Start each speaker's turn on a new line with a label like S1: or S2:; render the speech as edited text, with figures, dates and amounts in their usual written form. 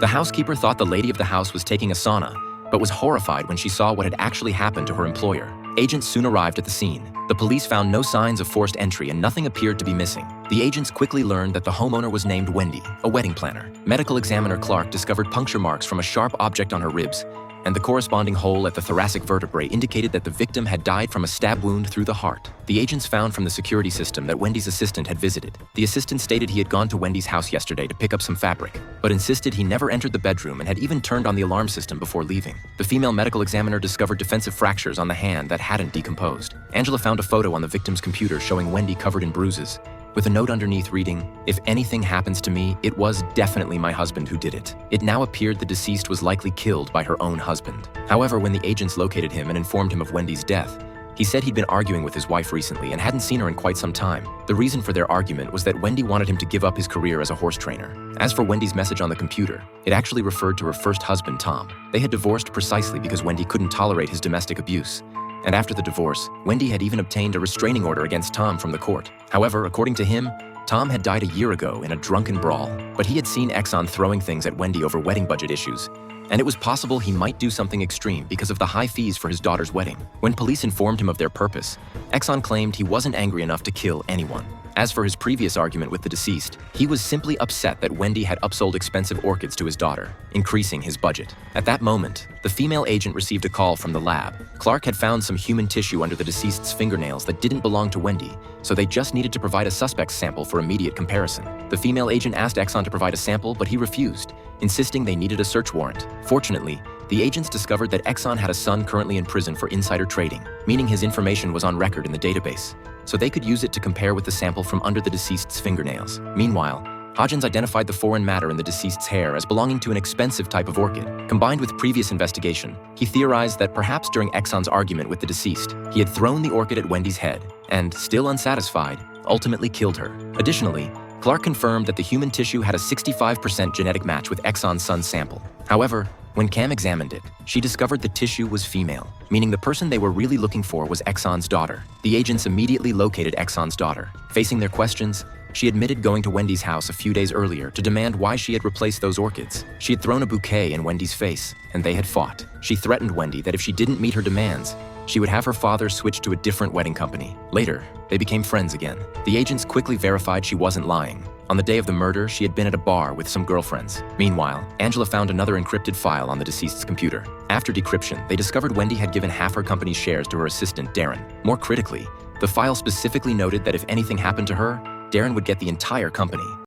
S1: The housekeeper thought the lady of the house was taking a sauna, but was horrified when she saw what had actually happened to her employer. Agents soon arrived at the scene. The police found no signs of forced entry and nothing appeared to be missing. The agents quickly learned that the homeowner was named Wendy, a wedding planner. Medical examiner Clark discovered puncture marks from a sharp object on her ribs, and the corresponding hole at the thoracic vertebrae indicated that the victim had died from a stab wound through the heart. The agents found from the security system that Wendy's assistant had visited. The assistant stated he had gone to Wendy's house yesterday to pick up some fabric, but insisted he never entered the bedroom and had even turned on the alarm system before leaving. The female medical examiner discovered defensive fractures on the hand that hadn't decomposed. Angela found a photo on the victim's computer showing Wendy covered in bruises, with a note underneath reading, "If anything happens to me, it was definitely my husband who did it." It now appeared the deceased was likely killed by her own husband. However, when the agents located him and informed him of Wendy's death, he said he'd been arguing with his wife recently and hadn't seen her in quite some time. The reason for their argument was that Wendy wanted him to give up his career as a horse trainer. As for Wendy's message on the computer, it actually referred to her first husband, Tom. They had divorced precisely because Wendy couldn't tolerate his domestic abuse. And after the divorce, Wendy had even obtained a restraining order against Tom from the court. However, according to him, Tom had died a year ago in a drunken brawl, but he had seen Exxon throwing things at Wendy over wedding budget issues, and it was possible he might do something extreme because of the high fees for his daughter's wedding. When police informed him of their purpose, Exxon claimed he wasn't angry enough to kill anyone. As for his previous argument with the deceased, he was simply upset that Wendy had upsold expensive orchids to his daughter, increasing his budget. At that moment, the female agent received a call from the lab. Clark had found some human tissue under the deceased's fingernails that didn't belong to Wendy, so they just needed to provide a suspect's sample for immediate comparison. The female agent asked Exxon to provide a sample, but he refused, insisting they needed a search warrant. Fortunately, the agents discovered that Exxon had a son currently in prison for insider trading, meaning his information was on record in the database, so they could use it to compare with the sample from under the deceased's fingernails. Meanwhile, Hodgins identified the foreign matter in the deceased's hair as belonging to an expensive type of orchid. Combined with previous investigation, he theorized that perhaps during Exxon's argument with the deceased, he had thrown the orchid at Wendy's head and, still unsatisfied, ultimately killed her. Additionally, Clark confirmed that the human tissue had a 65% genetic match with Exxon's son's sample. However, when Cam examined it, she discovered the tissue was female, meaning the person they were really looking for was Exxon's daughter. The agents immediately located Exxon's daughter. Facing their questions, she admitted going to Wendy's house a few days earlier to demand why she had replaced those orchids. She had thrown a bouquet in Wendy's face, and they had fought. She threatened Wendy that if she didn't meet her demands, she would have her father switch to a different wedding company. Later, they became friends again. The agents quickly verified she wasn't lying. On the day of the murder, she had been at a bar with some girlfriends. Meanwhile, Angela found another encrypted file on the deceased's computer. After decryption, they discovered Wendy had given half her company's shares to her assistant, Darren. More critically, the file specifically noted that if anything happened to her, Darren would get the entire company.